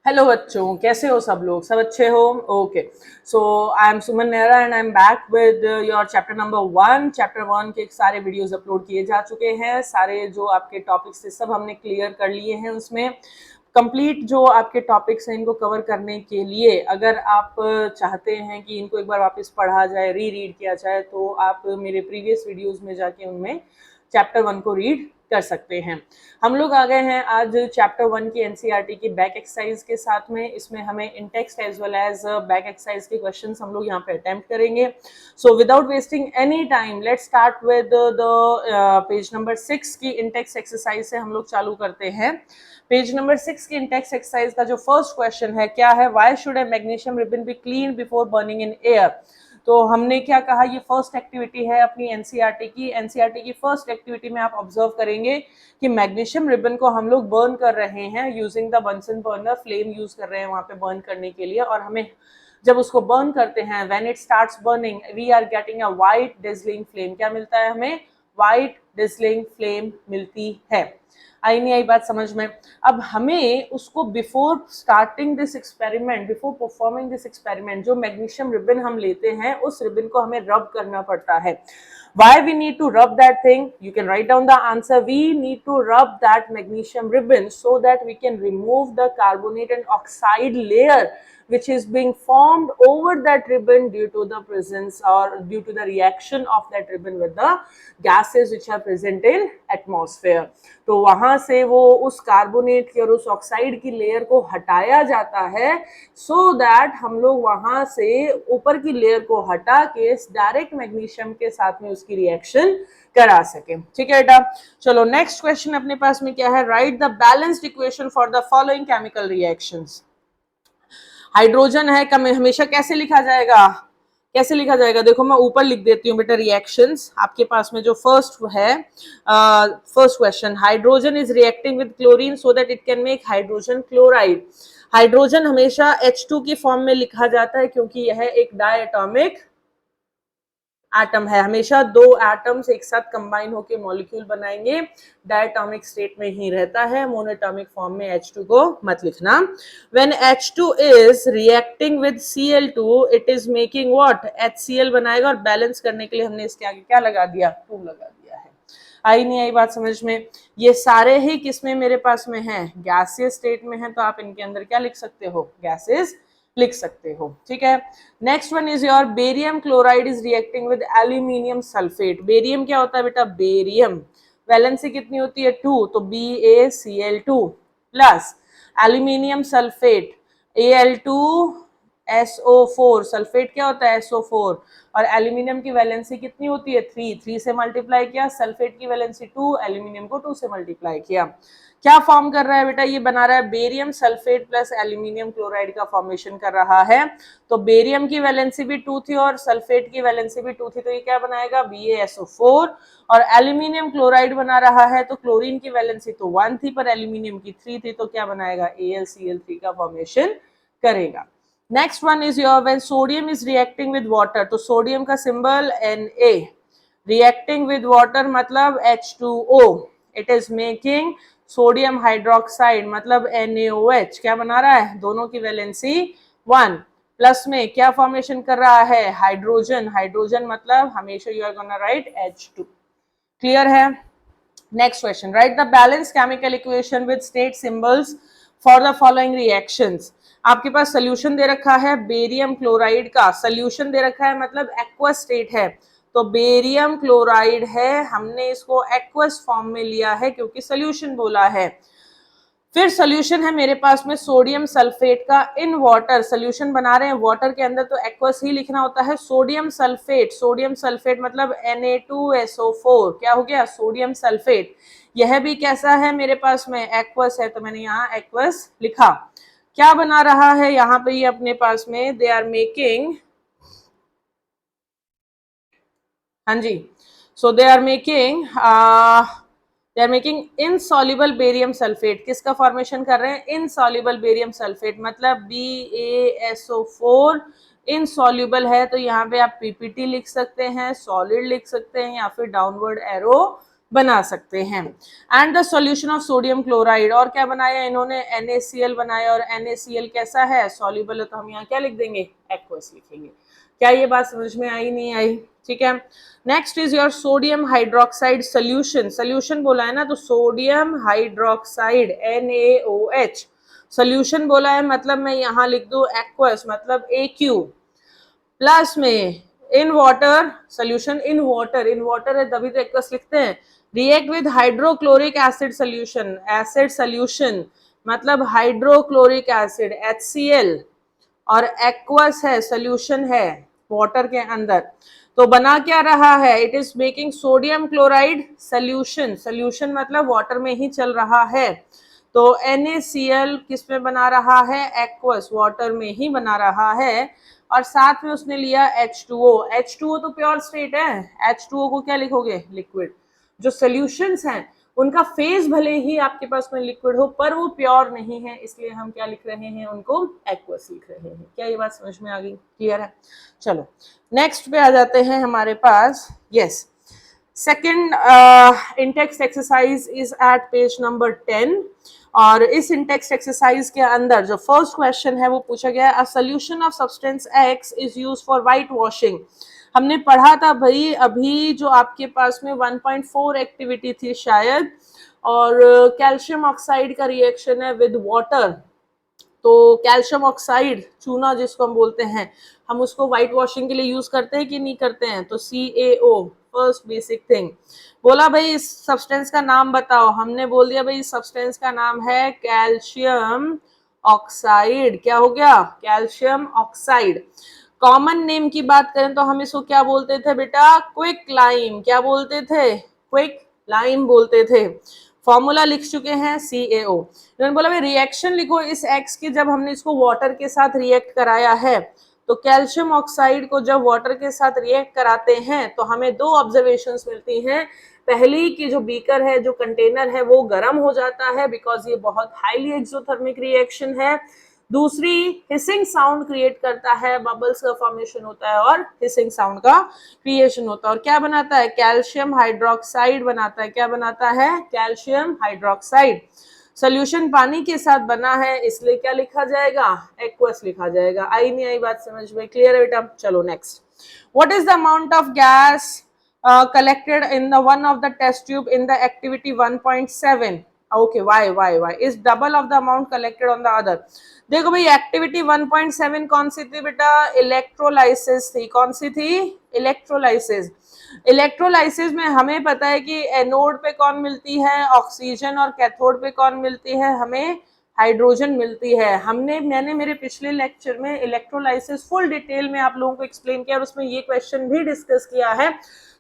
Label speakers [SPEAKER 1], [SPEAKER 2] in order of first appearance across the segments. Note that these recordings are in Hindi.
[SPEAKER 1] हेलो बच्चों, कैसे हो सब लोग? सब अच्छे हो? Okay, so I am Suman Nehra and I am back with your chapter number 1। Chapter 1 के सारे वीडियोस अपलोड किए जा चुके हैं। सारे जो आपके टॉपिक्स थे सब हमने क्लियर कर लिए हैं। उसमें कंप्लीट जो आपके टॉपिक्स हैं इनको कवर करने के लिए अगर आप चाहते हैं कि इनको एक बार वापस पढ़ा जाए, रीड किया जाए, तो आप मेरे प्रीवियस वीडियोस में जाके उनमें चैप्टर 1 को रीड कर सकते हैं। हम लोग आ गए हैं आज चैप्टर 1 की एनसीईआरटी की बैक एक्सरसाइज के साथ में। इसमें हमें in text as well as back exercise के क्वेश्चंस हम लोग यहाँ पे अटेम्प्ट करेंगे। So without wasting any time let's start with the page number 6 की इन टेक्स्ट एक्सरसाइज से हम लोग चालू करते हैं। पेज नंबर 6 की इन टेक्स्ट एक्सरसाइज का जो फर्स्ट क्वेश्चन है क्या है, why should A magnesium ribbon be clean before burning in air. तो हमने क्या कहा, ये फर्स्ट एक्टिविटी है अपनी एनसीईआरटी की। एनसीईआरटी की फर्स्ट एक्टिविटी में आप ऑब्जर्व करेंगे कि मैग्नीशियम रिबन को हम लोग बर्न कर रहे हैं using the Bunsen burner. Flame use कर रहे हैं वहां पे बर्न करने के लिए, और हमें जब उसको बर्न करते हैं, when it starts burning we are getting a white dazzling flame. क्या मिलता है हमें? व्हाइट डिजलिंग फ्लेम मिलती है। आई नहीं आई बात समझ में? अब हमें उसको before starting this experiment, before performing this experiment, जो मैग्नीशियम रिबन हम लेते हैं उस रिबन को हमें रब करना पड़ता है। Why we need to rub that thing? You can write down the answer. We need to rub that magnesium ribbon so that we can remove the carbonate and oxide layer which is being formed over that ribbon due to the presence or due to the reaction of that ribbon with the gases which are present in atmosphere. तो वहां से वो उस कार्बोनेट की और उस ऑक्साइड की लेयर को हटाया जाता है, सो दैट हम लोग वहां से ऊपर की लेयर को हटा के डायरेक्ट मैग्नीशियम के साथ में उसकी रिएक्शन करा सके। ठीक है बेटा, चलो नेक्स्ट क्वेश्चन अपने पास में क्या है, right the balanced equation for the following chemical reactions. Hydrogen है, हमेशा कैसे लिखा जाएगा? कैसे लिखा जाएगा? देखो मैं ऊपर लिख देती हूँ बेटा रिएक्शंस आपके पास में। जो फर्स्ट है, first question, hydrogen is reacting with chlorine so that it can make hydrogen chloride. Hydrogen हमेशा H2 की फॉर्म में लिखा जाता है क्योंकि यह एक डायटोमिक एटम है। हमेशा दो एटम्स एक साथ कंबाइन होकर मॉलिक्यूल बनाएंगे, डायटोमिक स्टेट में ही रहता है। मोनोटोमिक फॉर्म में H2 को मत लिखना। When H2 is reacting with Cl2 it is making what? HCl बनाएगा, और बैलेंस करने के लिए हमने इसके आगे क्या लगा दिया? 2 लगा दिया है। आई नहीं आई बात समझ में? ये सारे ही किसमें मेरे पास में है? गैसियस स्टेट में है, तो आप इनके अंदर क्या लिख सकते हो? गैसेस लिख सकते हो। ठीक है, next one is your barium chloride is reacting with aluminium sulphate. Barium क्या होता है बेटा? बेरियम वैलेंसी कितनी होती है? 2, तो BaCl2 plus aluminium sulphate Al2SO4। Sulphate क्या होता है? SO4। और एल्यूमिनियम की वैलेंसी कितनी होती है? 3 से मल्टीप्लाई किया, सल्फेट की वैलेंसी 2, एल्यूमिनियम को 2 से मल्टीप्लाई किया। क्या फॉर्म कर रहा है बेटा? ये बना रहा है barium sulphate plus aluminium chloride का फॉर्मेशन कर रहा है। तो बेरियम की वैलेंसी भी 2 थी और सल्फेट की वैलेंसी भी 2 थी, तो ये क्या बनाएगा? BaSO4। और एल्यूमिनियम क्लोराइड बना रहा है, तो क्लोरीन की वैलेंसी तो 1 थी पर एल्यूमिनियम की 3 थी, तो क्या बनाएगा? AlCl3 का फॉर्मेशन करेगा। Next one is your when sodium is reacting with water. तो सोडियम का symbol Na, reacting with water मतलब H2O। It is making sodium hydroxide मतलब NaOH। क्या बना रहा है? दोनों की वैलेंसी 1, प्लस में क्या फॉर्मेशन कर रहा है? हाइड्रोजन। हाइड्रोजन मतलब हमेशा you are gonna write H2। Clear है? Next question, write the balance chemical equation with state symbols for the following reactions. आपके पास सोल्यूशन दे रखा है बेरियम क्लोराइड का, सोल्यूशन दे रखा है मतलब एक्वस स्टेट है, तो बेरियम क्लोराइड है, हमने इसको एक्वस फॉर्म में लिया है क्योंकि सोल्यूशन बोला है। फिर सोल्यूशन है मेरे पास में सोडियम सल्फेट का इन वाटर, सोल्यूशन बना रहे हैं वाटर के अंदर तो एक्वस ही लिखना होता है। सोडियम सल्फेट, सोडियम सल्फेट मतलब Na2SO4। क्या हो गया? Sodium sulphate. यह भी कैसा है मेरे पास में? एक्वस है, तो मैंने यहाँ एक्वस लिखा। क्या बना रहा है यहाँ पे? ये अपने पास में दे आर मेकिंग, हाँ जी, so they are making insoluble barium sulphate. किसका फॉर्मेशन कर रहे हैं? इनसॉल्युबल बेरियम सल्फेट मतलब BaSO4 इनसॉल्युबल है, तो यहाँ पे आप PPT लिख सकते हैं, सॉलिड लिख सकते हैं, या फिर डाउनवर्ड एरो बना सकते हैं। And the solution of sodium chloride, और क्या बनाया इन्होंने, NaCl बनाया, और NaCl कैसा है, सॉल्युबल है, तो हम यहाँ क्या लिख देंगे, एक्वस लिखेंगे। क्या ये बात समझ में आई, नहीं आई, ठीक है। Next is your sodium hydroxide solution, solution बोला है ना, तो सोडियम हाइड्रोक्साइड NaOH सोल्यूशन बोला है, मतलब मैं यहाँ लिख दूं एक्वस, मतलब AQ प्लस में in water, solution in water, in water है तभी तो एक्वस लिखते हैं। React with hydrochloric acid solution, acid solution मतलब हाइड्रोक्लोरिक एसिड HCl, और एक्वस है, सोल्यूशन है वाटर के अंदर, तो बना क्या रहा है, it is making sodium chloride solution, solution मतलब वाटर में ही चल रहा है, तो NaCl किस में बना रहा है, एक्वस वाटर में ही बना रहा है, और साथ में उसने लिया H2O, H2O तो प्योर स्टेट है, H2O को क्या लिखोगे, लिक्विड। जो सोल्यूशंस हैं उनका फेज भले ही आपके पास में लिक्विड हो पर वो प्योर नहीं है, इसलिए हम क्या लिख रहे हैं, उनको एक्वस लिख रहे हैं। क्या ये बात समझ में आ गई, क्लियर है। चलो नेक्स्ट पे आ जाते हैं हमारे पास, yes second in text exercise is at page number 10, और इस इंटेक्स्ट एक्सरसाइज के अंदर जो फर्स्ट क्वेश्चन है वो पूछा गया है, a solution of substance X is used for white washing. हमने पढ़ा था भाई अभी जो आपके पास में 1.4 एक्टिविटी थी शायद, और कैल्शियम ऑक्साइड का रिएक्शन है विद वाटर, तो कैल्शियम ऑक्साइड चूना जिसको हम बोलते हैं, हम उसको व्हाइट वॉशिंग के लिए यूज करते हैं कि नहीं करते हैं, तो CaO फर्स्ट बेसिक थिंग। बोला भाई इस सब्सटेंस का नाम बताओ, हमने बोल दिया भाई इस सब्सटेंस का नाम है कैल्शियम ऑक्साइड, क्या हो गया, कैल्शियम ऑक्साइड। कॉमन नेम की बात करें तो हम इसको क्या बोलते थे बेटा, क्विक लाइम, क्या बोलते थे, क्विक लाइम बोलते थे। फॉर्मूला लिख चुके हैं CaO। इन्होंने बोला भाई रिएक्शन लिखो इस X की, जब हमने इसको वाटर के साथ रिएक्ट कराया है, तो कैल्शियम ऑक्साइड को जब वाटर के साथ रिएक्ट कराते हैं तो हमें दो ऑब्जर्वेशंस मिलती हैं। पहली कि जो बीकर है, जो कंटेनर है, वो गर्म हो जाता है बिकॉज ये बहुत हाईली एक्सोथर्मिक रिएक्शन है। दूसरी हिसिंग साउंड क्रिएट करता है, बबल्स का फॉर्मेशन होता है और हिसिंग साउंड का क्रिएशन होता है, और क्या बनाता है, कैल्शियम हाइड्रोक्साइड बनाता है। क्या बनाता है, कैल्शियम हाइड्रोक्साइड। सोल्यूशन पानी के साथ बना है इसलिए क्या लिखा जाएगा, एक्वस लिखा जाएगा। आई नहीं आई बात समझ में, क्लियर है बेटा। चलो next, what is the amount of gas collected in the one of the test tube in the activity 1.7, okay, why is double of the amount collected on the other। देखो भाई एक्टिविटी 1.7 कौन सी थी बेटा, इलेक्ट्रोलाइसिस थी। कौन सी थी, इलेक्ट्रोलाइसिस। इलेक्ट्रोलाइसिस में हमें पता है कि एनोड पे कौन मिलती है, ऑक्सीजन, और कैथोड पे कौन मिलती है, हमें हाइड्रोजन मिलती है। मैंने मेरे पिछले लेक्चर में इलेक्ट्रोलाइसिस फुल डिटेल में आप लोगों को एक्सप्लेन किया और उसमें ये क्वेश्चन भी डिस्कस किया है।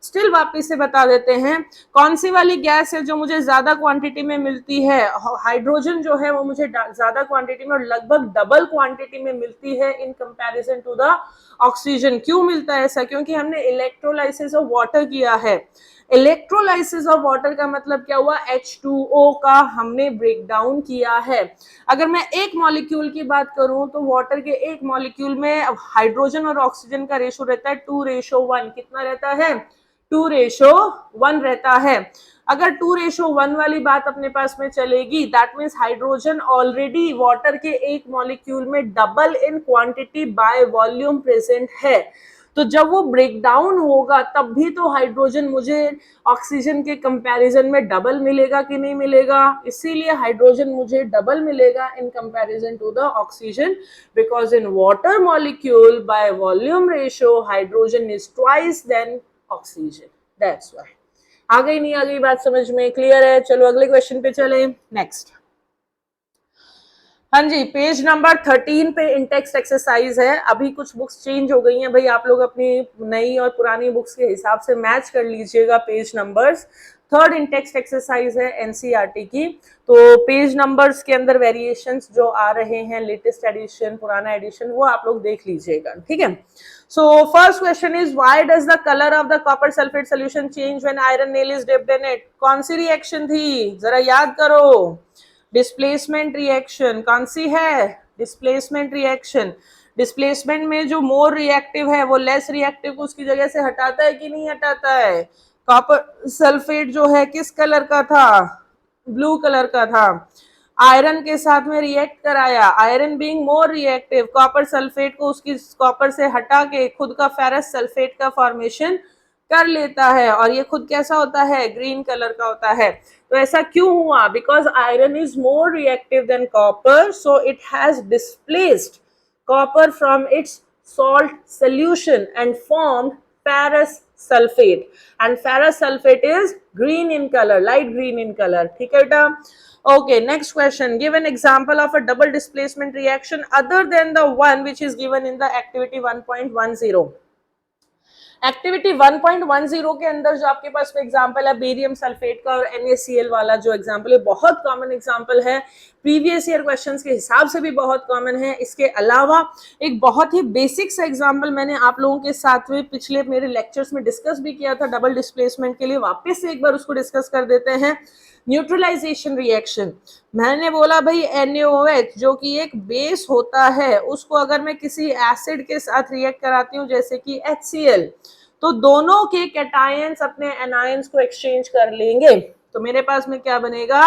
[SPEAKER 1] स्टिल वापिस से बता देते हैं, कौन सी वाली गैस है जो मुझे ज्यादा क्वांटिटी में मिलती है, हाइड्रोजन जो है वो मुझे ज्यादा क्वांटिटी में और लगभग डबल क्वांटिटी में मिलती है in comparison to the oxygen. क्यों मिलता है ऐसा, क्योंकि हमने इलेक्ट्रोलाइसिस ऑफ वाटर किया है। इलेक्ट्रोलाइसिस ऑफ वाटर का मतलब क्या हुआ, H2O का हमने ब्रेक डाउन किया है। अगर मैं एक मॉलिक्यूल की बात करूं तो वाटर के एक मॉलिक्यूल में हाइड्रोजन और ऑक्सीजन का रेशो रहता है 2:1। कितना रहता है, 2:1 रहता है। अगर 2:1 वाली बात अपने पास में चलेगी, that means hydrogen already water के एक मॉलिक्यूल में double in quantity by volume present है। तो जब वो ब्रेक डाउन होगा तब भी तो हाइड्रोजन मुझे ऑक्सीजन के कंपैरिजन में डबल मिलेगा कि नहीं मिलेगा, इसीलिए हाइड्रोजन मुझे डबल मिलेगा in comparison to the oxygen, because in water molecule by volume ratio hydrogen is twice than oxygen, that's why. आ गई नहीं आ गई बात समझ में, क्लियर है। चलो अगले क्वेश्चन पे चले, नेक्स्ट। हाँ जी, पेज नंबर 13 पे इंटेक्स्ट एक्सरसाइज है। अभी कुछ बुक्स चेंज हो गई हैं भाई, आप लोग अपनी नई और पुरानी बुक्स के हिसाब से मैच कर लीजिएगा page numbers. Third in-text exercise है एनसीईआरटी की, तो पेज नंबर्स के अंदर वेरिएशंस जो आ रहे हैं, लेटेस्ट एडिशन, पुराना एडिशन, वो आप लोग देख लीजिएगा, ठीक है। So first question is why does the colour of the copper sulphate solution change when iron nail is dipped in it. कौन सी रिएक्शन थी, जरा याद करो, डिस्प्लेसमेंट रिएक्शन। कौन सी है, डिस्प्लेसमेंट रिएक्शन। डिस्प्लेसमेंट में जो मोर रिएक्टिव है वो लेस रिएक्टिव को उसकी जगह से हटाता है कि नहीं हटाता है, कॉपर सल्फेट जो है किस कलर का था, ब्लू कलर का था, आयरन के साथ में रिएक्ट कराया, iron being more reactive, copper sulphate को उसकी कॉपर से हटा के खुद का फेरस सल्फेट का फॉर्मेशन कर लेता है और ये खुद कैसा होता है, ग्रीन कलर का होता है। तो ऐसा क्यों हुआ, because iron is more reactive than copper, so it has displaced copper from its salt solution and formed ferrous sulfate, and ferrous sulfate is green in color, light green in color, ठीक है बेटा। okay, next question, give an example of a double displacement reaction other than the one which is given in the activity 1.10। Activity 1.10 के अंदर जो आपके पास में एग्जांपल है बेरियम सल्फेट का और NaCl वाला जो एग्जांपल है, बहुत कॉमन एग्जांपल है, प्रीवियस ईयर क्वेश्चंस के हिसाब से भी बहुत कॉमन है। इसके अलावा एक बहुत ही बेसिक सा एग्जांपल मैंने आप लोगों के साथ में पिछले मेरे लेक्चर्स में डिस्कस भी किया था डबल डिस्प्लेसमेंट के लिए, वापस से एक बार उसको डिस्कस कर देते हैं। न्यूट्रलाइजेशन रिएक्शन, मैंने बोला भाई NaOH जो कि एक बेस होता है, उसको अगर मैं किसी एसिड के साथ रिएक्ट कराती हूँ जैसे कि HCl, तो दोनों के कैटायंस अपने एनायंस को एक्सचेंज कर लेंगे, तो मेरे पास में क्या बनेगा,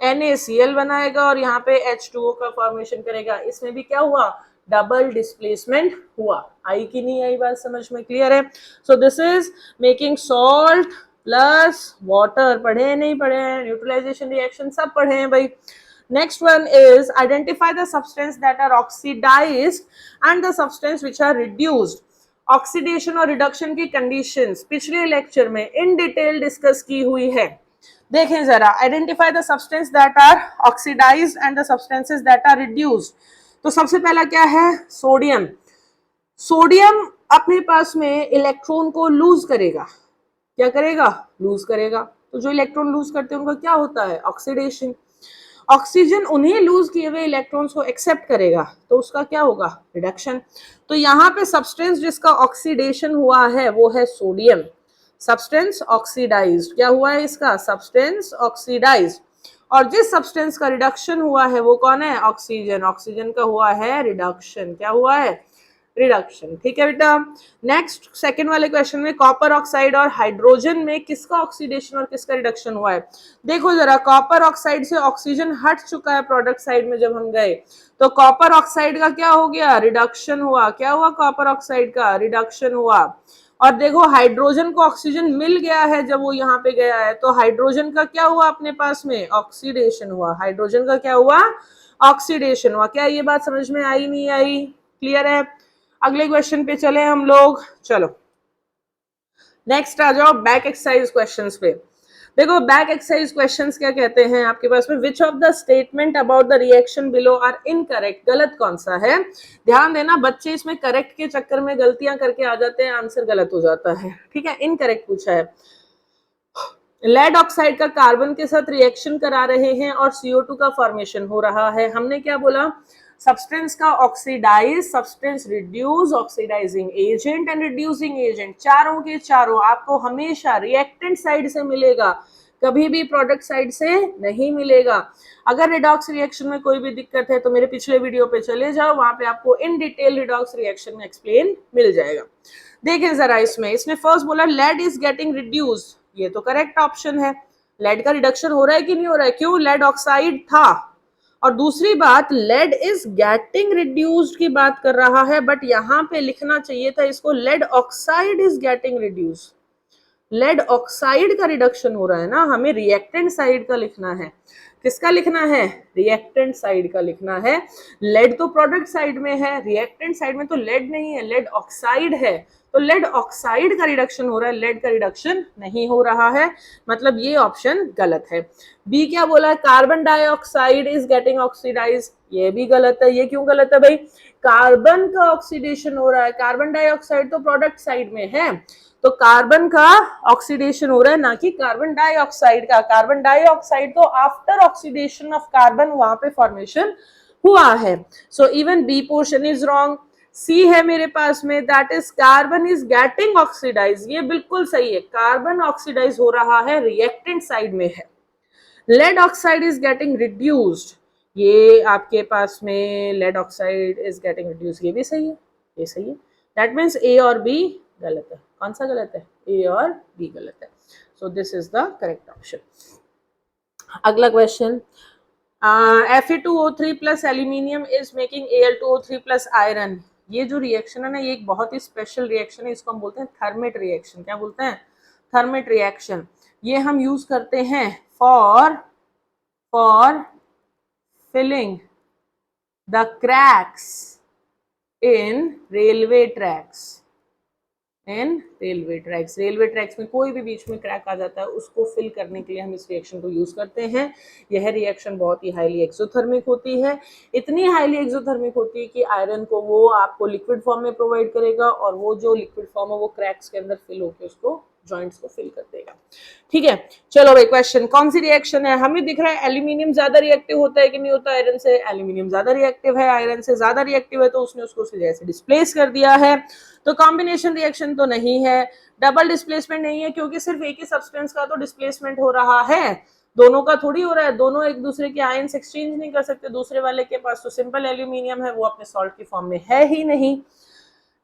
[SPEAKER 1] NaCl बनाएगा और यहाँ पे H2O का फॉर्मेशन करेगा। इसमें भी क्या हुआ, डबल डिस्प्लेसमेंट हुआ। आई कि नहीं आई बात समझ में, क्लियर है। So this is making salt plus water, पढ़े हैं नहीं पढ़े हैं, न्यूट्रलाइजेशन रिएक्शन सब पढ़े हैं भाई। Next one is identify the substance that are oxidised and the substance which are reduced. Oxidation और रिडक्शन की कंडीशंस पिछले लेक्चर में इन डिटेल डिस्कस की हुई है। देखें जरा, identify the substance that are oxidised and the substances that are reduced. तो सबसे पहला क्या है, सोडियम। सोडियम अपने पास में इलेक्ट्रॉन को लूज करेगा, क्या करेगा, लूज करेगा। तो जो इलेक्ट्रॉन लूज करते हैं उनका क्या होता है, ऑक्सीडेशन। ऑक्सीजन उन्हें लूज किए हुए इलेक्ट्रॉन्स को एक्सेप्ट करेगा, तो उसका क्या होगा, रिडक्शन। तो यहाँ पे सब्सटेंस जिसका ऑक्सीडेशन हुआ है वो है सोडियम, सब्सटेंस ऑक्सीडाइज्ड, क्या हुआ है इसका, सब्सटेंस ऑक्सीडाइज्ड। और जिस सब्सटेंस का रिडक्शन हुआ है वो कौन है, ऑक्सीजन, ऑक्सीजन का हुआ है रिडक्शन, क्या हुआ है, रिडक्शन, ठीक है बेटा। नेक्स्ट सेकंड वाले क्वेश्चन में कॉपर ऑक्साइड और हाइड्रोजन में किसका ऑक्सीडेशन और किसका रिडक्शन हुआ है। देखो जरा, कॉपर ऑक्साइड से ऑक्सीजन हट चुका है प्रोडक्ट साइड में, जब हम गए तो कॉपर ऑक्साइड का क्या हो गया, रिडक्शन हुआ, क्या हुआ, कॉपर ऑक्साइड का रिडक्शन हुआ। और देखो हाइड्रोजन को ऑक्सीजन मिल गया है जब वो यहाँ पे गया है, तो हाइड्रोजन का क्या हुआ अपने पास में, ऑक्सीडेशन हुआ, हाइड्रोजन का क्या हुआ, ऑक्सीडेशन हुआ। क्या ये बात समझ में आई नहीं आई, क्लियर है। अगले क्वेश्चन पे चले हम लोग, चलो नेक्स्ट आ जाओ बैक एक्सरसाइज क्वेश्चंस पे। देखो बैक एक्सरसाइज क्वेश्चंस क्या कहते हैं आपके पास में, which of the statement about the reaction below are incorrect, गलत कौन सा है। ध्यान देना बच्चे इसमें करेक्ट के चक्कर में गलतियां करके आ जाते हैं, आंसर गलत हो जाता है, ठीक है। इनकरेक्ट पूछा है, लेड ऑक्साइड का कार्बन के साथ रिएक्शन करा रहे हैं और CO2 का फॉर्मेशन हो रहा है। हमने क्या बोला, सब्सटेंस का oxidise, substance reduce, oxidising agent and reducing agent, चारों के चारों आपको हमेशा रिएक्टेंट साइड से मिलेगा, कभी भी प्रोडक्ट साइड से नहीं मिलेगा। अगर रिडॉक्स रिएक्शन में कोई भी दिक्कत है तो मेरे पिछले वीडियो पे चले जाओ, वहां पे आपको इन डिटेल रिडॉक्स रिएक्शन में एक्सप्लेन मिल जाएगा। देखें जरा, इसने फर्स्ट बोला लेड इज गेटिंग रिड्यूस्ड, ये तो करेक्ट ऑप्शन है, लेड का रिडक्शन हो रहा है कि नहीं हो रहा है, क्यों, लेड ऑक्साइड था। और दूसरी बात, लेड इज गेटिंग रिड्यूस्ड की बात कर रहा है, बट यहां पे लिखना चाहिए था इसको lead oxide is getting reduced, lead oxide का रिडक्शन हो रहा है ना, हमें रिएक्टेंट साइड का लिखना है। किसका लिखना है, रिएक्टेंट साइड का लिखना है। लेड तो प्रोडक्ट साइड में है, रिएक्टेंट साइड में तो लेड नहीं है, लेड ऑक्साइड है, तो लेड ऑक्साइड का रिडक्शन हो रहा है, लेड का रिडक्शन नहीं हो रहा है, मतलब ये ऑप्शन गलत है। बी क्या बोला है, carbon dioxide is getting oxidise, ये भी गलत है। ये क्यों गलत है भाई, कार्बन का ऑक्सीडेशन हो रहा है, कार्बन डाइऑक्साइड तो प्रोडक्ट साइड में है, तो कार्बन का ऑक्सीडेशन हो रहा है, ना कि कार्बन डाइऑक्साइड का। कार्बन डाइऑक्साइड तो आफ्टर ऑक्सीडेशन ऑफ कार्बन वहां पे फॉर्मेशन हुआ है। So even B portion is wrong. C है मेरे पास में, that is carbon is getting oxidise, ये बिल्कुल सही है, कार्बन ऑक्सीडाइज हो रहा है, रिएक्टेंट साइड में है। Lead oxide is getting reduced, ये आपके पास में lead oxide is getting reduced, ये भी सही है, ये सही है। दैट मीन्स ए और बी गलत है। कौन सा गलत है, ए और बी गलत है। So this is the correct option. अगला question, Fe2O3 plus aluminium is making Al2O3 plus iron. ये जो रिएक्शन है ना, ये एक बहुत ही स्पेशल रिएक्शन है, इसको हम बोलते हैं थर्मेट रिएक्शन। क्या बोलते हैं? Thermite reaction. ये हम यूज करते हैं for filling the cracks in railway tracks. Railway tracks में कोई भी बीच में क्रैक आ जाता है, उसको फिल करने के लिए हम इस रिएक्शन को यूज करते हैं। यह रिएक्शन बहुत ही हाईली एक्सोथर्मिक होती है, इतनी हाईली एक्सोथर्मिक होती है कि आयरन को वो आपको लिक्विड फॉर्म में प्रोवाइड करेगा, और वो जो लिक्विड फॉर्म है वो क्रैक्स के अंदर फिल होकर उसको जॉइंट्स को फिल कर देगा। ठीक है, चलो भाई क्वेश्चन, कौन सी रिएक्शन है? हमें दिख रहा है एल्यूमिनियम ज्यादा रिएक्टिव होता है कि नहीं होता आयरन से? एल्यूमिनियम ज्यादा रिएक्टिव है, आयरन से ज्यादा रिएक्टिव है, तो उसने उसको उसकी जगह से डिस्प्लेस कर दिया है। तो कॉम्बिनेशन रिएक्शन तो नहीं है, डबल डिस्प्लेसमेंट नहीं है, क्योंकि सिर्फ एक ही सब्सटेंस का तो डिस्प्लेसमेंट हो रहा है, दोनों का थोड़ी हो रहा है। दोनों एक दूसरे के आयंस एक्सचेंज नहीं कर सकते दूसरे वाले के पास, तो सिंपल एल्यूमिनियम है, वो अपने सॉल्ट की फॉर्म में है ही नहीं।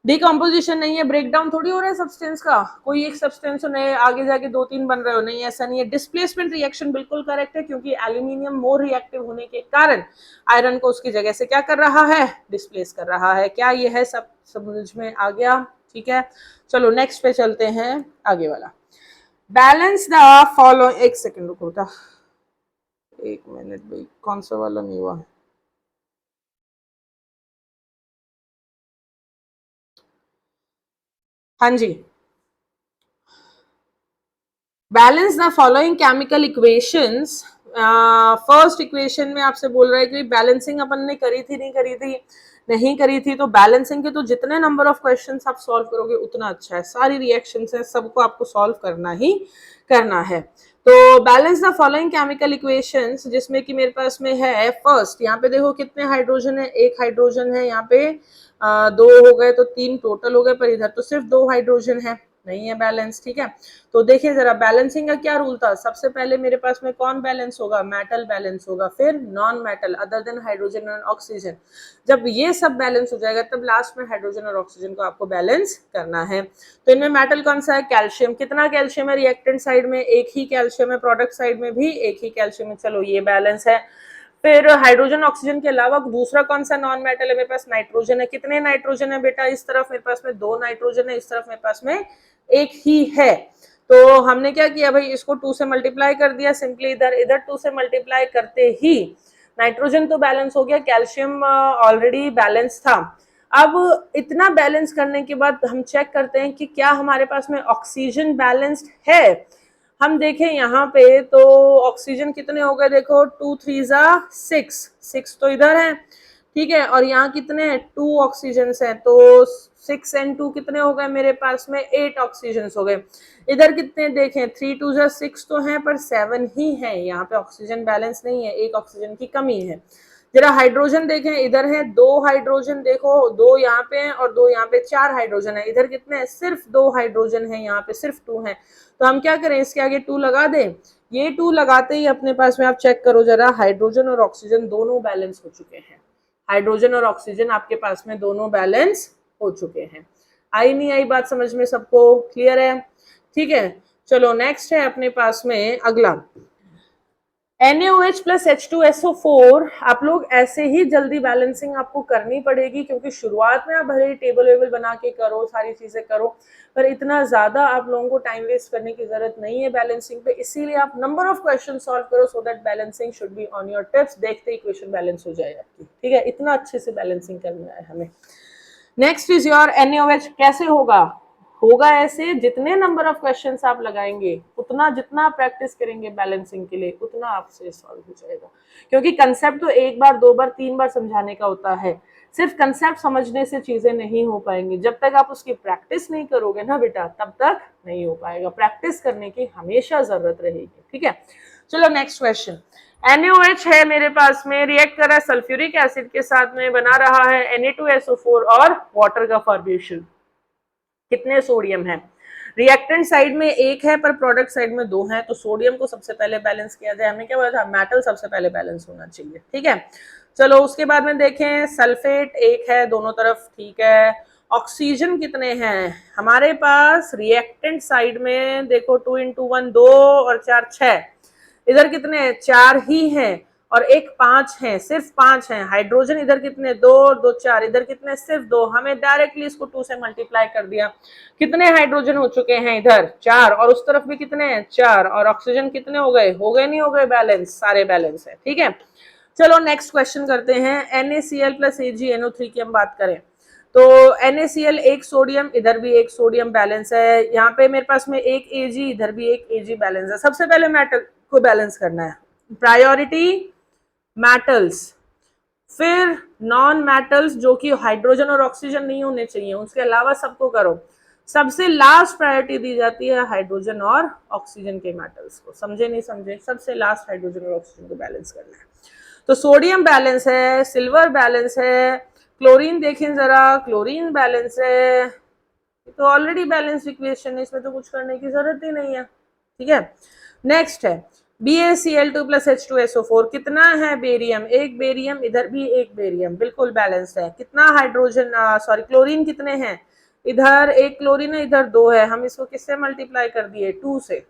[SPEAKER 1] डिकम्पोजिशन नहीं है, ब्रेकडाउन थोड़ी हो रहा है सब्सटेंस का, कोई एक सब्सटेंस नए आगे जाके दो तीन बन रहे हो, नहीं ऐसा नहीं है। डिस्प्लेसमेंट रिएक्शन बिल्कुल करेक्ट है, क्योंकि एल्यूमिनियम मोर रिएक्टिव होने के कारण आयरन को उसकी जगह से क्या कर रहा है? डिस्प्लेस कर रहा है। क्या ये है? सब समझ में आ गया? ठीक है, चलो नेक्स्ट पे चलते हैं, आगे वाला। बैलेंस द फॉलो, एक सेकेंड रुको था, एक मिनट भाई, कौन सा वाला नहीं हुआ? हाँ जी, balance the following chemical equations. First equation में आपसे बोल रहा है कि बैलेंसिंग अपन ने करी थी नहीं करी थी? नहीं करी थी। तो बैलेंसिंग के तो जितने नंबर ऑफ क्वेश्चंस आप सॉल्व करोगे उतना अच्छा है, सारी रिएक्शंस हैं, सबको आपको सॉल्व करना ही करना है। तो balance the following chemical equations, जिसमें कि मेरे पास में है फर्स्ट, यहाँ पे देखो कितने हाइड्रोजन है, एक हाइड्रोजन है, यहाँ पे दो हो गए तो तीन टोटल हो गए, पर इधर तो सिर्फ दो हाइड्रोजन है, नहीं है बैलेंस। ठीक है, तो देखिए जरा बैलेंसिंग का क्या रूल था। सबसे पहले मेरे पास में कौन बैलेंस होगा? मेटल बैलेंस होगा, फिर non metal other than hydrogen and oxygen. जब ये सब बैलेंस हो जाएगा तब लास्ट में हाइड्रोजन और ऑक्सीजन को आपको बैलेंस करना है। तो इनमें मेटल कौन सा है? कैल्शियम। कितना कैल्शियम है रिएक्टेंट साइड में? एक ही कैल्शियम है, प्रोडक्ट साइड में भी एक ही कैल्शियम है, चलो ये बैलेंस है। फिर हाइड्रोजन ऑक्सीजन के अलावा दूसरा कौन सा नॉन मेटल है? मेरे पास नाइट्रोजन है। कितने नाइट्रोजन है बेटा? इस तरफ मेरे पास में दो नाइट्रोजन है, इस तरफ मेरे पास में एक ही है। तो हमने क्या किया भाई, इसको 2 से मल्टीप्लाई कर दिया सिंपली, इधर 2 से मल्टीप्लाई करते ही नाइट्रोजन तो बैलेंस हो गया, कैल्शियम ऑलरेडी बैलेंस था। अब इतना बैलेंस करने के बाद हम चेक करते हैं कि क्या हमारे पास में ऑक्सीजन बैलेंस्ड है। हम देखें यहाँ पे तो ऑक्सीजन कितने हो गए, देखो 2 3 6 तो इधर है, ठीक है, और यहाँ कितने हैं? 2 ऑक्सीजन हैं, तो 6 and 2 कितने हो गए मेरे पास में? 8 ऑक्सीजन हो गए। इधर कितने देखें? 3 2 6 तो हैं, पर 7 ही है, यहाँ पे ऑक्सीजन बैलेंस नहीं है, एक ऑक्सीजन की कमी है। जरा हाइड्रोजन देखें, इधर है 2 हाइड्रोजन, देखो 2 यहाँ पे हैं और 2 यहाँ पे, 4 हाइड्रोजन है। इधर कितने हैं? सिर्फ 2 हाइड्रोजन है, यहाँ पे सिर्फ 2 है। तो हम क्या करें, इसके आगे 2 लगा दें। ये 2 लगाते ही अपने पास में आप चेक करो जरा, हाइड्रोजन और ऑक्सीजन दोनों बैलेंस हो चुके हैं। हाइड्रोजन और ऑक्सीजन आपके पास में दोनों बैलेंस हो चुके हैं। आई नहीं आई बात समझ में सबको? क्लियर है? ठीक है, चलो नेक्स्ट है अपने पास में अगला, NaOH प्लस H2SO4। आप लोग ऐसे ही जल्दी बैलेंसिंग आपको करनी पड़ेगी, क्योंकि शुरुआत में आप भले ही टेबल वेबल बना के करो, सारी चीजें करो, पर इतना ज्यादा आप लोगों को टाइम वेस्ट करने की जरूरत नहीं है बैलेंसिंग पे। इसीलिए आप नंबर ऑफ क्वेश्चन सॉल्व करो, so that balancing should be on your tips. देखते ही क्वेश्चन बैलेंस हो जाए आपकी। ठीक है, इतना अच्छे से बैलेंसिंग करना है हमें। Next is your NaOH। कैसे होगा? होगा ऐसे, जितने नंबर ऑफ क्वेश्चंस आप लगाएंगे उतना, जितना आप प्रैक्टिस करेंगे बैलेंसिंग के लिए, उतना आपसे सॉल्व हो जाएगा। क्योंकि कंसेप्ट तो एक बार, दो बार, तीन बार समझाने का होता है, सिर्फ कंसेप्ट समझने से चीजें नहीं हो पाएंगी। जब तक आप उसकी प्रैक्टिस नहीं करोगे ना बेटा, तब तक नहीं हो पाएगा। प्रैक्टिस करने की हमेशा जरूरत रहेगी। ठीक है, चलो नेक्स्ट क्वेश्चन। NaOH है मेरे पास में, रिएक्ट कर रहा है सल्फ्यूरिक एसिड के साथ में, बना रहा है Na2SO4 और वाटर का फॉर्मेशन। कितने सोडियम है? रिएक्टेंट साइड में एक है, पर प्रोडक्ट साइड में दो है, तो सोडियम को सबसे पहले बैलेंस किया जाए। हमने क्या बोला था? मेटल सबसे पहले बैलेंस होना चाहिए। ठीक है, चलो उसके बाद में देखें, सल्फेट एक है दोनों तरफ, ठीक है, ऑक्सीजन कितने हैं हमारे पास रिएक्टेंट साइड में, देखो 2 into 1 2 और 4 6, इधर कितने 4 ही हैं और एक 5 है, सिर्फ 5 हैं। हाइड्रोजन इधर कितने 2 और 2 4, इधर कितने सिर्फ 2, हमें डायरेक्टली इसको 2 से मल्टीप्लाई कर दिया। कितने हाइड्रोजन हो चुके हैं इधर 4 और उस तरफ भी कितने हैं 4, और ऑक्सीजन कितने हो गए नहीं हो गए बैलेंस, सारे बैलेंस है। ठीक है, चलो नेक्स्ट क्वेश्चन करते हैं। NaCl प्लस AgNO3 की हम बात करें तो NaCl एक सोडियम, इधर भी एक सोडियम बैलेंस है, यहाँ पे मेरे पास में एक Ag, इधर भी एक Ag बैलेंस है। सबसे पहले मेटल को बैलेंस करना है, प्रायोरिटी मेटल्स, फिर नॉन मेटल्स जो कि हाइड्रोजन और ऑक्सीजन नहीं होने चाहिए, उसके अलावा सबको करो। सबसे लास्ट प्रायोरिटी दी जाती है हाइड्रोजन और ऑक्सीजन के मेटल्स को, समझे नहीं समझे, सबसे लास्ट हाइड्रोजन और ऑक्सीजन को बैलेंस करना है। तो सोडियम बैलेंस है, सिल्वर बैलेंस है, क्लोरीन देखें जरा, क्लोरीन बैलेंस है, तो ऑलरेडी बैलेंस इक्वेशन है, इसमें तो कुछ करने की जरूरत ही नहीं है। ठीक है, नेक्स्ट है BaCl2 प्लस H2SO4, कितना है बेरियम, एक बेरियम, इधर भी एक बेरियम, बिल्कुल बैलेंस्ड है। कितना हाइड्रोजन सॉरी क्लोरीन कितने हैं, इधर एक क्लोरीन है, इधर 2 है, हम इसको किससे मल्टीप्लाई कर दिए 2 से।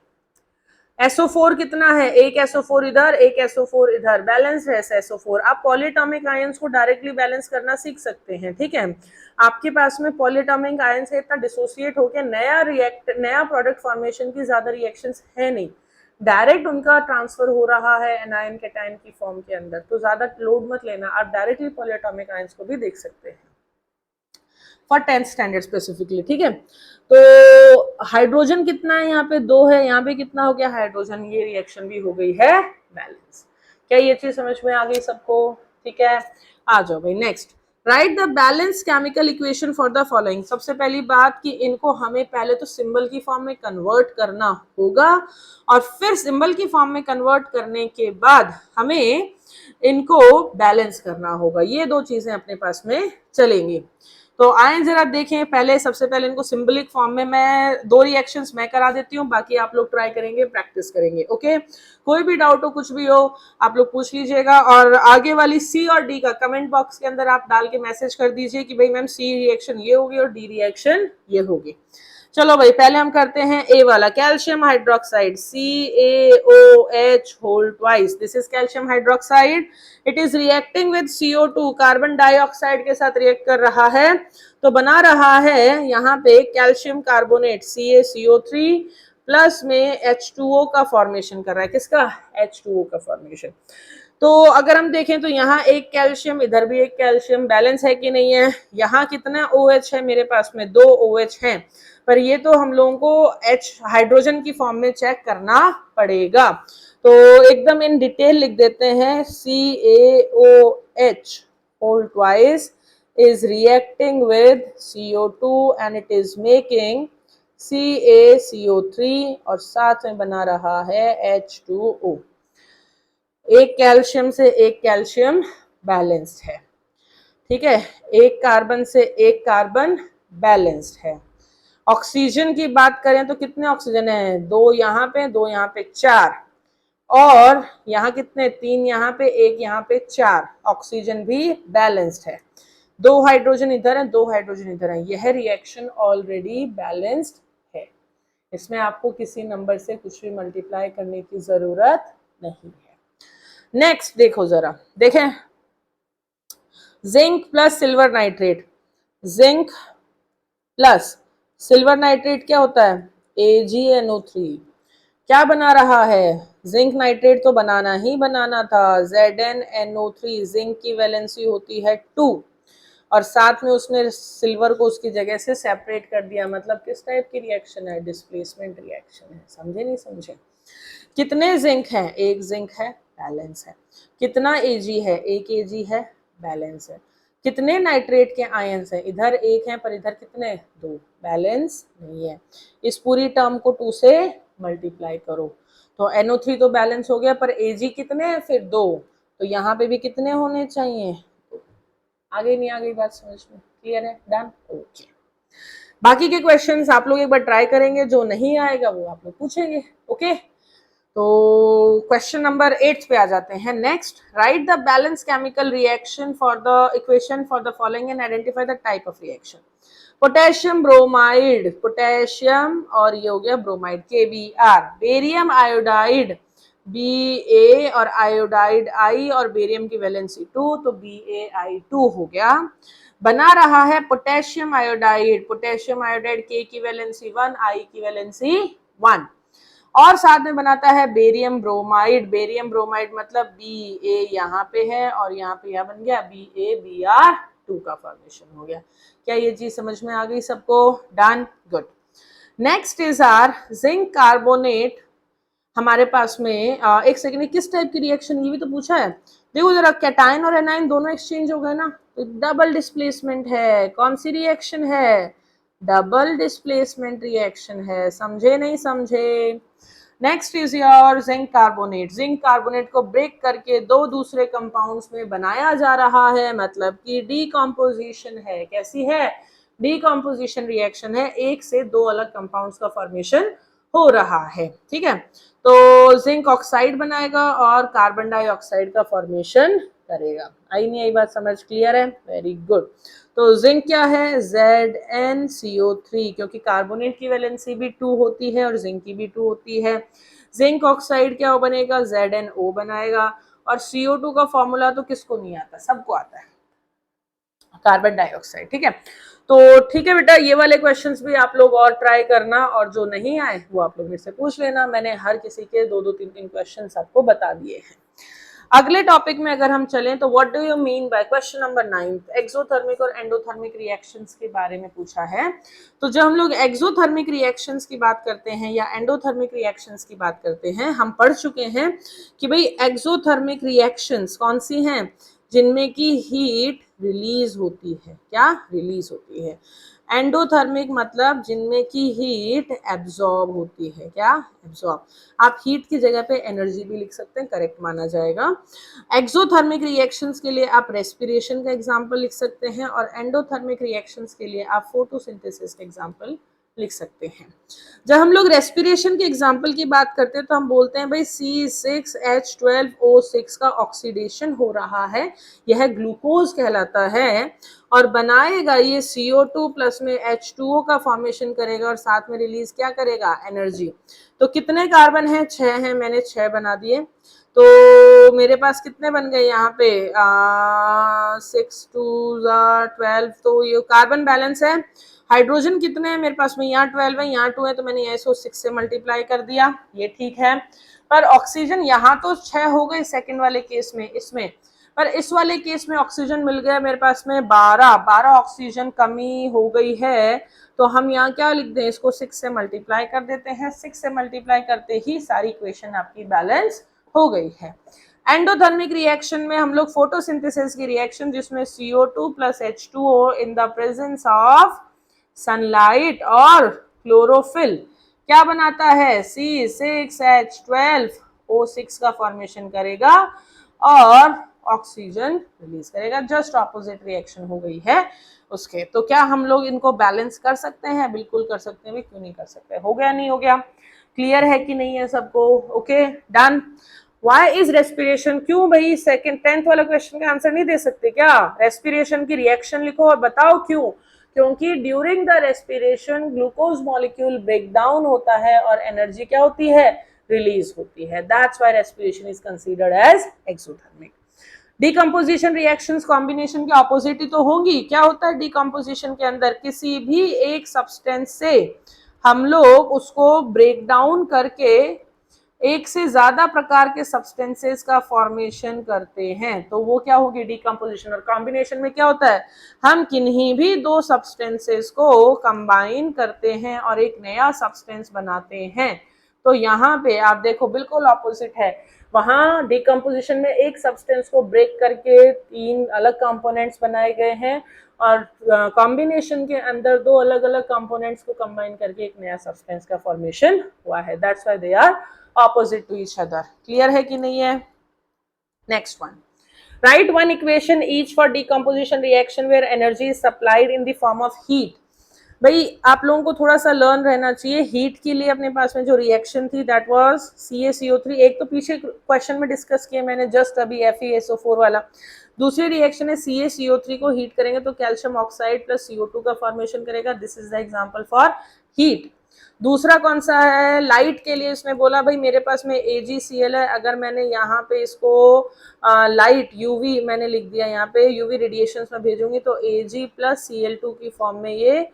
[SPEAKER 1] SO4 कितना है, एक SO4 इधर, एक SO4 इधर, बैलेंस है SO4। आप पॉलीएटॉमिक आयंस को डायरेक्टली बैलेंस करना सीख सकते हैं। ठीक है, आपके पास में पॉलीएटॉमिक आयन से इतना डिसोसिएट होकर नया प्रोडक्ट फॉर्मेशन की ज्यादा रिएक्शंस है नहीं, डायरेक्ट उनका ट्रांसफर हो रहा है एनायन कैटायन की फॉर्म के अंदर, तो ज्यादा लोड मत लेना, आप डायरेक्टली पॉलीएटॉमिक आयंस को भी देख सकते हैं फॉर 10th स्टैंडर्ड स्पेसिफिकली। ठीक है, तो हाइड्रोजन कितना है, यहाँ पे 2 है, यहाँ पे कितना हो गया हाइड्रोजन, ये रिएक्शन भी हो गई है बैलेंस। क्या ये चीज समझ में आ गई सबको? ठीक है, आ जाओ भाई next. Right the balance chemical equation for the following. सबसे पहली बात कि इनको हमें पहले तो सिंबल की फॉर्म में कन्वर्ट करना होगा, और फिर सिंबल की फॉर्म में कन्वर्ट करने के बाद हमें इनको बैलेंस करना होगा। ये दो चीजें अपने पास में चलेंगी। तो आए जरा देखें, पहले सबसे पहले इनको सिंबलिक फॉर्म में मैं 2 रिएक्शंस मैं करा देती हूँ, बाकी आप लोग ट्राई करेंगे, प्रैक्टिस करेंगे। ओके, कोई भी डाउट हो, कुछ भी हो, आप लोग पूछ लीजिएगा, और आगे वाली C और D का कमेंट बॉक्स के अंदर आप डाल के मैसेज कर दीजिए कि भाई मैम C रिएक्शन ये होगी और D रिएक्शन ये होगी। चलो भाई, पहले हम करते हैं ए वाला, calcium hydroxide CaOH whole twice, this is calcium hydroxide, it is reacting with CO2, carbon dioxide के साथ रिएक्ट कर रहा है, तो बना रहा है यहाँ पे कैल्शियम कार्बोनेट CaCO3 प्लस में H2O का फॉर्मेशन कर रहा है। किसका? H2O का फॉर्मेशन। तो अगर हम देखें तो यहाँ एक कैल्शियम, इधर भी एक कैल्शियम, बैलेंस है कि नहीं है? यहाँ कितना OH है मेरे पास में? 2 OH हैं, पर ये तो हम लोगों को H हाइड्रोजन की फॉर्म में चेक करना पड़ेगा, तो एकदम इन डिटेल लिख देते हैं। CaOH whole twice is reacting with CO2 and it is making CaCO3 और साथ में बना रहा है H2O। एक कैल्शियम से एक कैल्शियम बैलेंस्ड है। ठीक है, एक कार्बन से एक कार्बन बैलेंस्ड है। ऑक्सीजन की बात करें तो कितने ऑक्सीजन है? 2 यहाँ पे, 2 यहाँ पे, 4, और यहाँ कितने? 3 यहाँ पे, 1 यहाँ पे, 4, ऑक्सीजन भी बैलेंस्ड है। 2 हाइड्रोजन इधर है, 2 हाइड्रोजन इधर है, यह रिएक्शन ऑलरेडी बैलेंस्ड है, इसमें आपको किसी नंबर से कुछ भी मल्टीप्लाई करने की जरूरत नहीं है। नेक्स्ट देखो जरा, देखें, zinc plus silver nitrate, zinc plus silver nitrate क्या होता है? AgNO3। क्या बना रहा है? जिंक नाइट्रेट तो बनाना ही बनाना था, ZnNO3, जिंक की वैलेंसी होती है 2, और साथ में उसने सिल्वर को उसकी जगह से सेपरेट कर दिया, मतलब किस टाइप की रिएक्शन है? डिस्प्लेसमेंट रिएक्शन है। समझे नहीं समझे? कितने जिंक हैं? एक जिंक है, बैलेंस है। कितना Ag है? एक Ag है, बैलेंस है। कितने नाइट्रेट के आयंस हैं? इधर एक है, पर इधर कितने? 2, बैलेंस नहीं है। इस पूरी टर्म को 2 से मल्टीप्लाई करो, तो NO3 तो बैलेंस हो गया, पर Ag कितने हैं फिर? 2, तो यहाँ पे भी कितने होने चाहिए? आगे नहीं आ गई बात समझ में? क्लियर है? डन? ओके। बाकी के क्वेश्चंस आप लोग एक बार ट्राई करेंगे, जो नहीं आएगा वो आप लोग पूछेंगे। ओके, तो क्वेश्चन नंबर 8 पे आ जाते हैं. Next, right the balance chemical reaction for the equation for the following and identify the type of reaction. Potassium bromide, potassium और ये हो गया bromide KBr, barium iodide Ba और आयोडाइड I और बेरियम की वैलेंसी 2, तो BaI2 हो गया. बना रहा है potassium iodide, potassium iodide K की वैलेंसी 1, I की वैलेंसी 1, और साथ में बनाता है बेरियम ब्रोमाइड. बेरियम ब्रोमाइड मतलब Ba यहाँ पे है और यहाँ पे यह बन गया BaBr2 का फॉर्मेशन हो गया. क्या ये चीज समझ में आ गई सबको? Done, good. Next is our zinc carbonate. हमारे पास में एक सेकेंड, किस टाइप की रिएक्शन, ये भी तो पूछा है. देखो जरा, कैटायन और एनायन दोनों एक्सचेंज हो गए ना, तो डबल डिस्प्लेसमेंट है. कौन सी रिएक्शन है? डबल डिस्प्लेसमेंट रिएक्शन है. समझे नहीं समझे? Next is your zinc carbonate. Zinc carbonate को ब्रेक करके दो दूसरे कंपाउंड्स में बनाया जा रहा है, मतलब कि डीकम्पोजिशन है. कैसी है? डीकम्पोजिशन रिएक्शन है. एक से दो अलग कंपाउंड्स का फॉर्मेशन हो रहा है. ठीक है, तो जिंक ऑक्साइड बनाएगा और कार्बन डाइऑक्साइड का फॉर्मेशन करेगा. आई नहीं आई बात समझ? क्लियर है? Very good. तो जिंक क्या है? ZnCO3, क्योंकि कार्बोनेट की वैलेंसी भी 2 होती है और जिंक की भी 2 होती है. जिंक ऑक्साइड क्या बनेगा? ZnO बनाएगा. और CO2 का फॉर्मूला तो किसको नहीं आता? सबको आता है, कार्बन डाइऑक्साइड. ठीक है, तो ठीक है बेटा, ये वाले क्वेश्चंस भी आप लोग और ट्राई करना, और जो नहीं आए वो आप लोग मेरे से पूछ लेना. मैंने हर किसी के 2-2, 3-3 क्वेश्चंस आपको बता दिए हैं. अगले टॉपिक में अगर हम चलें तो what do you mean by question number 9, exothermic और एंडोथर्मिक रिएक्शंस के बारे में पूछा है. तो जब हम लोग एक्सोथर्मिक रिएक्शंस की बात करते हैं या एंडोथर्मिक रिएक्शंस की बात करते हैं, हम पढ़ चुके हैं कि भाई एक्सोथर्मिक रिएक्शंस कौन सी हैं? जिनमें की हीट रिलीज होती है. क्या रिलीज होती है? एंडोथर्मिक मतलब जिनमें की हीट एब्जॉर्ब होती है. क्या? एब्जॉर्ब. आप हीट की जगह पे एनर्जी भी लिख सकते हैं, करेक्ट माना जाएगा. एक्सोथर्मिक रिएक्शंस के लिए आप रेस्पिरेशन का एग्जांपल लिख सकते हैं, और एंडोथर्मिक रिएक्शंस के लिए आप फोटोसिंथेसिस का एग्जांपल लिख सकते हैं. जब हम लोग रेस्पिरेशन के एग्जांपल की बात करते हैं तो हम बोलते हैं भाई C6H12O6 का ऑक्सीडेशन हो रहा है, यह ग्लूकोज कहलाता है, और बनाएगा ये CO2 प्लस में H2O का फॉर्मेशन करेगा, और साथ में रिलीज क्या करेगा? एनर्जी. तो कितने कार्बन है? 6 हैं. मैंने 6 बना दिए. तो मेरे पास कितने बन गए यहाँ पे? 6 2 12. तो ये कार्बन बैलेंस है. हाइड्रोजन कितने हैं मेरे पास में? यहाँ 12 है, यहाँ 2 है, तो मैंने इसको 6 से मल्टीप्लाई कर दिया. ये ठीक है. पर ऑक्सीजन यहाँ तो 6 हो गए सेकंड वाले केस में, इसमें, पर इस वाले केस में ऑक्सीजन मिल गया मेरे पास में 12 ऑक्सीजन कमी हो गई है. तो हम यहाँ क्या लिख दें? इसको 6 से मल्टीप्लाई कर देते हैं. 6 से मल्टीप्लाई करते ही सारी इक्वेशन आपकी बैलेंस हो गई है. एंडोथर्मिक रिएक्शन में हम लोग फोटोसिंथेसिस की रिएक्शन, जिसमें CO2 plus H2O in the presence of sunlight और क्लोरोफिल क्या बनाता है? C6H12O6 का फॉर्मेशन करेगा और ऑक्सीजन रिलीज करेगा. जस्ट ऑपोजिट रिएक्शन हो गई है उसके. तो क्या हम लोग इनको बैलेंस कर सकते हैं? बिल्कुल कर सकते हैं. क्यों नहीं कर सकते? हो गया नहीं हो गया? क्लियर है कि नहीं है सबको? Okay, done. Why is respiration? क्यों भाई? सेकंड 10th वाला क्वेश्चन का आंसर नहीं दे सकते क्या? रेस्पिरेशन की रिएक्शन लिखो और बताओ क्यों. क्योंकि during the respiration glucose molecule break down होता है और एनर्जी क्या होती है? रिलीज होती है. That's why respiration is considered as exothermic. Decomposition reactions combination के ऑपोजिट ही तो होंगी. क्या होता है डिकम्पोजिशन के अंदर? किसी भी एक सब्सटेंस से हम लोग उसको ब्रेक डाउन करके एक से ज्यादा प्रकार के सब्सटेंसेस का फॉर्मेशन करते हैं, तो वो क्या होगी? डिकम्पोजिशन. और कॉम्बिनेशन में क्या होता है? हम किन्हीं भी दो सब्सटेंसेस को कंबाइन करते हैं और एक नया सब्सटेंस बनाते हैं. तो यहाँ पे आप देखो बिल्कुल ऑपोजिट है. वहां डिकम्पोजिशन में एक सब्सटेंस को ब्रेक करके 3 अलग कंपोनेंट्स बनाए गए हैं, और कॉम्बिनेशन के अंदर 2 अलग अलग कंपोनेंट्स को कंबाइन करके एक नया सब्सटेंस का फॉर्मेशन हुआ है. That's why they are opposite to each other. Clear है कि नहीं है? Next one, write one equation each for decomposition reaction where energy is supplied in the form of heat. भाई आप लोगों को थोड़ा सा लर्न रहना चाहिए। हीट के लिए अपने पास में जो रिएक्शन थी दैट वाज CaCO3, एक तो पीछे क्वेश्चन में डिस्कस किया मैंने जस्ट अभी FeSO4 वाला। दूसरी रिएक्शन है CaCO3 को हीट करेंगे तो कैल्शियम ऑक्साइड प्लस CO2 का फॉर्मेशन करेगा, this is the example for heat. दूसरा कौन सा है, लाइट के लिए उसने बोला भाई मेरे पास में AgCl है, अगर मैंने यहाँ पे इसको लाइट UV मैंने लिख दिया, यहाँ पे UV रेडिएशन में भेजूंगी तो Ag प्लस Cl2 की फॉर्म में ये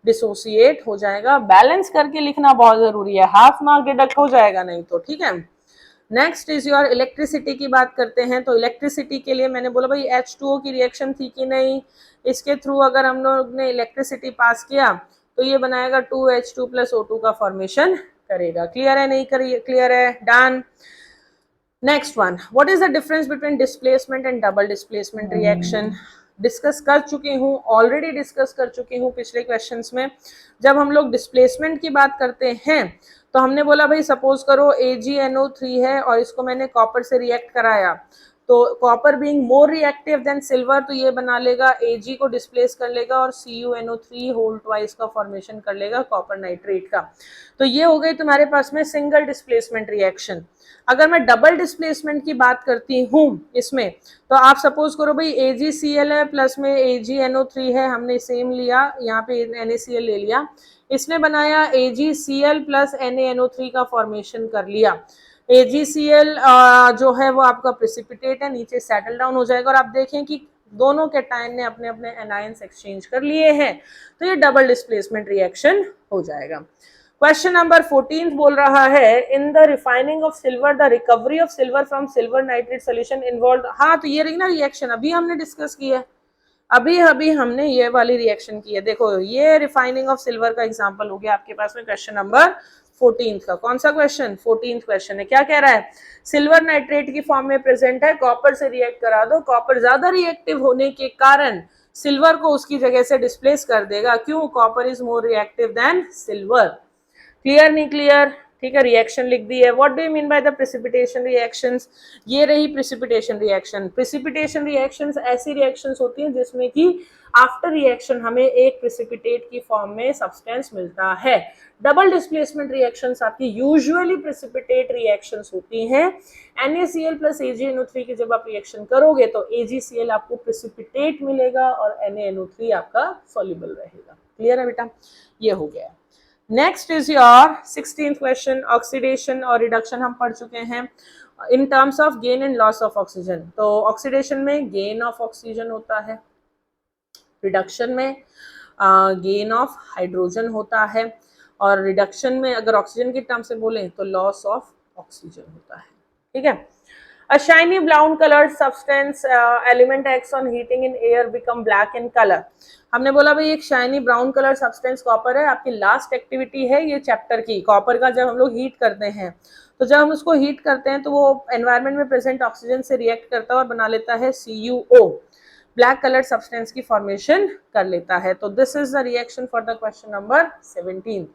[SPEAKER 1] डिसोसिएट हो जाएगा। बैलेंस करके लिखना बहुत जरूरी है, हाफ मार्क डिडक्ट हो जाएगा नहीं तो, ठीक है। नेक्स्ट इज योर इलेक्ट्रिसिटी की बात करते हैं। तो इलेक्ट्रिसिटी के लिए मैंने बोला भाई H2O की रिएक्शन थी कि नहीं, इसके थ्रू अगर हम लोग ने इलेक्ट्रिसिटी पास किया तो ये बनाएगा 2H2 प्लस O2 का फॉर्मेशन करेगा। क्लियर है नहीं करिए, क्लियर है, done. Next one, what is the difference between displacement and double displacement reaction. Discuss कर चुकी हूँ, ऑलरेडी डिस्कस कर चुकी हूँ पिछले क्वेश्चंस में। जब हम लोग डिस्प्लेसमेंट की बात करते हैं तो हमने बोला भाई सपोज करो AgNO3 है और इसको मैंने कॉपर से रिएक्ट कराया, तो copper being more reactive than silver तो ये बना लेगा Ag को डिस्प्लेस कर लेगा और CuNO3 होल ट्वाइस का फॉर्मेशन कर लेगा कॉपर नाइट्रेट का। तो ये हो गई तुम्हारे पास में सिंगल डिस्प्लेसमेंट रिएक्शन। अगर मैं डबल डिस्प्लेसमेंट की बात करती हूँ इसमें, तो आप सपोज करो भाई AgCl है प्लस में AgNO3 है, हमने सेम लिया, यहाँ पे NaCl ले लिया, इसने बनाया AgCl प्लस NaNO3 का फॉर्मेशन कर लिया। AgCl जो है वो आपका प्रेसिपिटेट है, नीचे सेटल डाउन हो जाएगा और आप देखें कि दोनों कैटायन ने अपने अपने एनायंस एक्सचेंज कर लिए हैं, तो ये डबल डिस्प्लेसमेंट रिएक्शन हो जाएगा। क्वेश्चन नंबर 14 बोल रहा है in the refining of silver the recovery of silver from silver nitrate solution involve. हाँ तो ये रही ना रिएक्शन, अभी हमने डिस्कस किया है, अभी हमने ये वाली रिएक्शन की है। देखो ये रिफाइनिंग ऑफ सिल्वर का एग्जांपल हो गया आपके पास में क्वेश्चन नंबर 14 का। कौन सा क्वेश्चन, 14th क्वेश्चन है। क्या कह रहा है, सिल्वर नाइट्रेट की फॉर्म में प्रेजेंट है, कॉपर से रिएक्ट करा दो, कॉपर ज्यादा रिएक्टिव होने के कारण सिल्वर को उसकी जगह से डिस्प्लेस कर देगा। क्यों, copper is more reactive than silver. Clear नहीं क्लियर, ठीक है। रिएक्शन लिख दी है। What do you mean by the precipitation reactions, ये रही प्रेसिपिटेशन रिएक्शन। प्रेसिपिटेशन रिएक्शंस ऐसी रिएक्शंस होती हैं जिसमें कि आफ्टर रिएक्शन हमें एक प्रेसिपिटेट की फॉर्म में सब्सटेंस मिलता है। डबल डिस्प्लेसमेंट रिएक्शंस आपकी यूजुअली प्रेसिपिटेट रिएक्शंस होती हैं। NaCl प्लस AgNO3 की जब आप रिएक्शन करोगे तो AgCl आपको प्रेसिपिटेट मिलेगा और NaNO3 आपका सॉल्युबल रहेगा। क्लियर है बेटा, ये हो गया। Next is your 16th question, oxidation और रिडक्शन हम पढ़ चुके हैं in terms of gain and loss of oxygen. तो ऑक्सीडेशन में गेन ऑफ ऑक्सीजन होता है, रिडक्शन में गेन ऑफ हाइड्रोजन होता है, और रिडक्शन में अगर ऑक्सीजन की टर्म से बोलें तो लॉस ऑफ ऑक्सीजन होता है। ठीक है। A shiny brown colored substance element acts on heating in air become black in color। हमने बोला भाई एक shiny brown colour substance copper है। आपकी लास्ट एक्टिविटी है ये चैप्टर की, कॉपर का जब हम लोग हीट करते हैं तो जब हम उसको हीट करते हैं तो वो एनवायरनमेंट में प्रेजेंट ऑक्सीजन से रिएक्ट करता है और बना लेता है CuO, ब्लैक कलर सब्सटेंस की फॉर्मेशन कर लेता है। तो this is the reaction for the question number 17।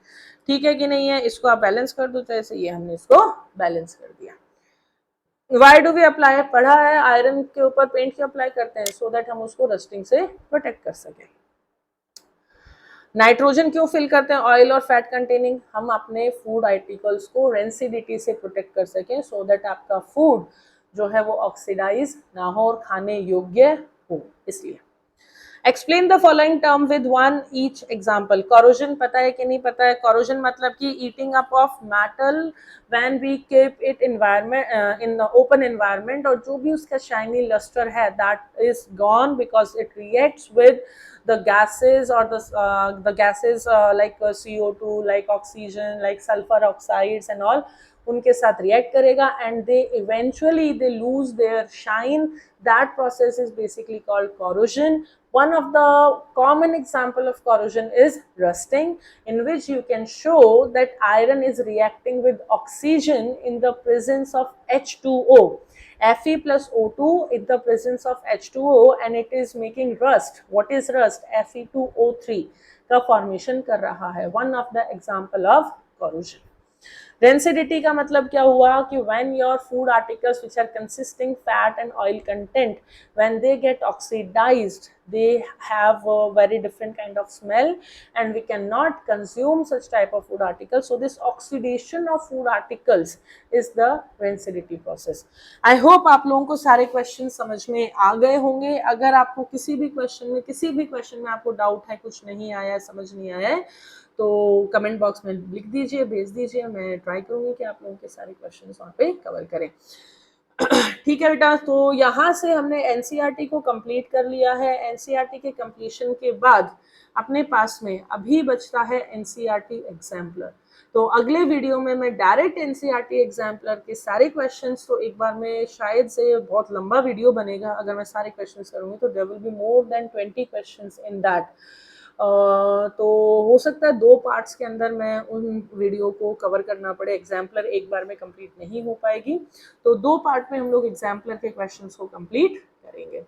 [SPEAKER 1] ठीक है कि नहीं है, इसको आप बैलेंस कर दो, जैसे ये हमने इसको बैलेंस कर दिया। वाई डू वी अप्लाई, पढ़ा है आयरन के ऊपर पेंट क्यों अप्लाई करते हैं, सो दैट हम उसको रस्टिंग से प्रोटेक्ट कर सकें। नाइट्रोजन क्यों फिल करते हैं ऑयल और फैट कंटेनिंग, हम अपने फूड आर्टिकल्स को रेंसिडिटी से प्रोटेक्ट कर सकें, सो दैट आपका फूड जो है वो ऑक्सीडाइज ना हो और खाने योग्य हो, इसलिए। Explain the following term with one each example. Corrosion पता है कि नहीं पता है, कॉरोजन मतलब कि eating up of metal when we keep it environment in the open environment, और जो भी उसका शाइनी लस्टर है that is gone because it reacts with the gases or the gases like CO2, like oxygen, like sulfur oxides and all, उनके साथ रिएक्ट करेगा and they eventually they lose their shine. That process is basically called corrosion. One of the common example of corrosion is rusting, in which you can show that iron is reacting with oxygen in the presence of H2O. Fe plus O2 in the presence of H2O and it is making rust. What is rust? Fe2O3 का formation कर रहा है, one of the example of corrosion. डेंसिडिटी का मतलब क्या हुआ कि when your food articles which are consisting fat and oil content when they get oxidised they have a very different kind of smell and we cannot consume such type of food articles. So this oxidation of food articles is the rancidity process. I hope आप लोगों को सारे क्वेश्चन समझ में आ गए होंगे. अगर आपको किसी भी क्वेश्चन में आपको डाउट है, कुछ नहीं आया है, समझ नहीं आया है, तो कमेंट बॉक्स में लिख दीजिए, भेज दीजिए. मैं ट्राई करूंगी कि आप लोगों के सारे क्वेश्चंस वहाँ पे कवर करें. ठीक है बेटा, तो यहाँ से हमने एनसीईआरटी को कंप्लीट कर लिया है. एनसीईआरटी के कंप्लीशन के बाद अपने पास में अभी बचता है एनसीईआरटी एग्जाम्पलर. तो अगले वीडियो में मैं डायरेक्ट एनसीईआरटी एग्जाम्पलर के सारे क्वेश्चंस, तो एक बार में शायद से बहुत लंबा वीडियो बनेगा अगर मैं सारे क्वेश्चंस करूँगी, तो there will be more than 20 questions in that. तो हो सकता है 2 पार्ट्स के अंदर मैं उन वीडियो को कवर करना पड़े. एग्जाम्पलर एक बार में कंप्लीट नहीं हो पाएगी, तो 2 पार्ट में हम लोग एग्जाम्पलर के क्वेश्चंस को कंप्लीट करेंगे.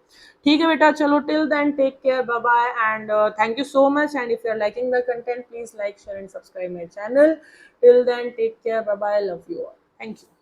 [SPEAKER 1] ठीक है बेटा, चलो till then take care, bye bye and thank you so much. And if you are liking the content, please like, share and subscribe my channel. Till then take care, bye bye, love you all. Thank you.